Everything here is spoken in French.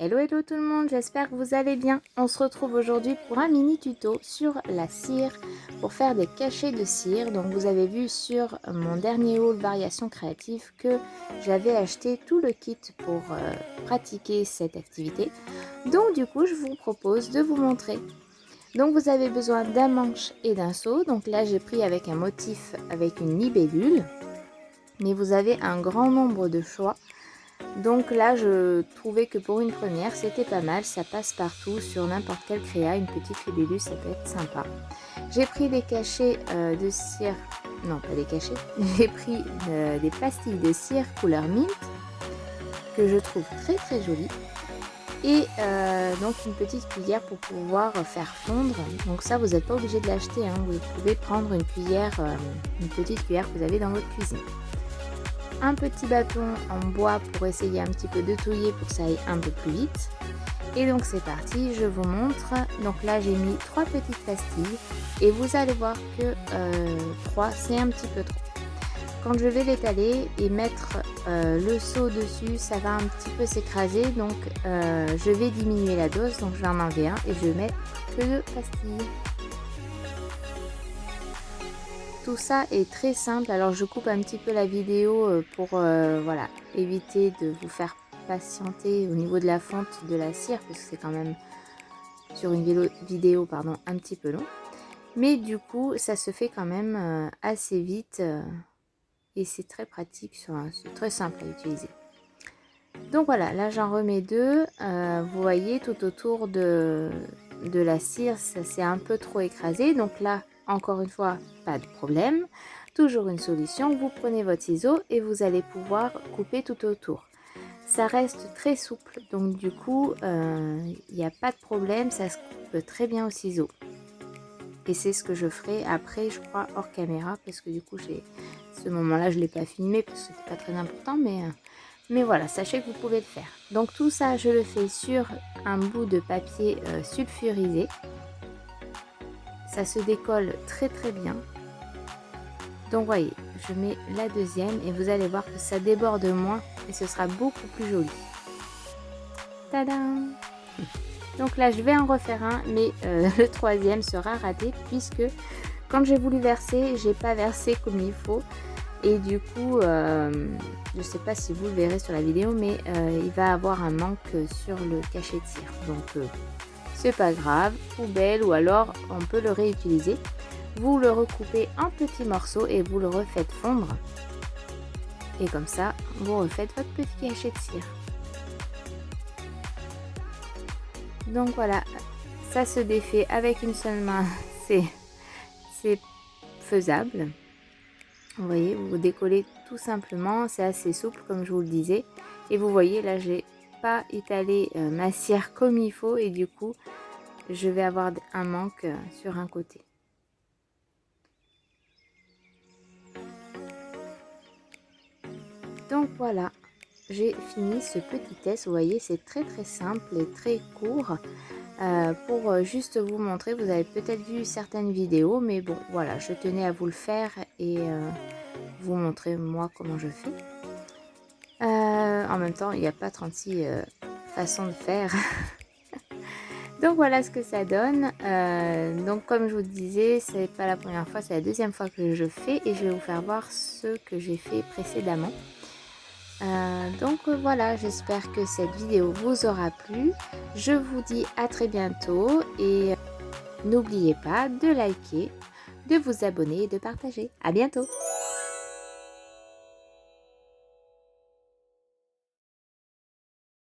Hello hello tout le monde, j'espère que vous allez bien. On se retrouve aujourd'hui pour un mini tuto sur la cire pour faire des cachets de cire. Donc vous avez vu sur mon dernier haul variation créative que j'avais acheté tout le kit pour pratiquer cette activité. Donc du coup je vous propose de vous montrer. Donc vous avez besoin d'un manche et d'un seau. Donc là j'ai pris avec un motif avec une libellule. Mais vous avez un grand nombre de choix. Donc là je trouvais que pour une première c'était pas mal, ça passe partout sur n'importe quelle créa, une petite libellule ça peut être sympa. J'ai pris des cachets de cire, non pas des cachets, j'ai pris des pastilles de cire couleur mint que je trouve très jolies. Et donc une petite cuillère pour pouvoir faire fondre. Donc ça vous n'êtes pas obligé de l'acheter, hein. Vous pouvez prendre une cuillère, une petite cuillère que vous avez dans votre cuisine. Un petit bâton en bois pour essayer un petit peu de touiller pour que ça aille un peu plus vite. Et donc c'est parti, je vous montre. Donc là j'ai mis 3 petites pastilles et vous allez voir que 3 c'est un petit peu trop. Quand je vais l'étaler et mettre le seau dessus, ça va un petit peu s'écraser, donc je vais diminuer la dose, donc je vais en enlever un et je vais mettre que 2 pastilles. Tout ça est très simple, alors je coupe un petit peu la vidéo pour voilà, éviter de vous faire patienter au niveau de la fonte de la cire, parce que c'est quand même sur une vidéo pardon, un petit peu long. Mais du coup, ça se fait quand même assez vite et c'est très pratique, c'est très simple à utiliser. Donc voilà, là j'en remets 2, vous voyez tout autour de la cire, ça s'est un peu trop écrasé, donc là encore une fois, pas de problème, toujours une solution, vous prenez votre ciseau et vous allez pouvoir couper tout autour. Ça reste très souple, donc du coup, il n'y a pas de problème, ça se coupe très bien au ciseau. Et c'est ce que je ferai après, je crois, hors caméra, parce que du coup, ce moment-là, je ne l'ai pas filmé, parce que c'était pas très important, mais voilà, sachez que vous pouvez le faire. Donc tout ça, je le fais sur un bout de papier sulfurisé. Ça se décolle très bien. Donc voyez, je mets la deuxième et vous allez voir que ça déborde moins et ce sera beaucoup plus joli. Tadam! Donc là je vais en refaire un, mais le troisième sera raté puisque quand j'ai voulu verser, j'ai pas versé comme il faut. Et du coup, je sais pas si vous le verrez sur la vidéo, mais il va avoir un manque sur le cachet de cire. Donc c'est pas grave, poubelle, ou alors on peut le réutiliser. Vous le recoupez en petits morceaux et vous le refaites fondre. Et comme ça, vous refaites votre petit cachet de cire. Donc voilà, ça se défait avec une seule main, c'est faisable. Vous voyez, vous décollez tout simplement, c'est assez souple comme je vous le disais. Et vous voyez, là j'ai pas étalé ma cire comme il faut et du coup, je vais avoir un manque sur un côté. Donc voilà, j'ai fini ce petit test. Vous voyez, c'est très simple et très court. Pour juste vous montrer, vous avez peut-être vu certaines vidéos, mais bon, voilà, je tenais à vous le faire et vous montrer moi comment je fais. En même temps, il n'y a pas 36 façons de faire. Donc voilà ce que ça donne. Donc comme je vous disais, c'est pas la première fois, c'est la deuxième fois que je fais et je vais vous faire voir ce que j'ai fait précédemment. Donc voilà, j'espère que cette vidéo vous aura plu. Je vous dis à très bientôt et n'oubliez pas de liker, de vous abonner et de partager. À bientôt!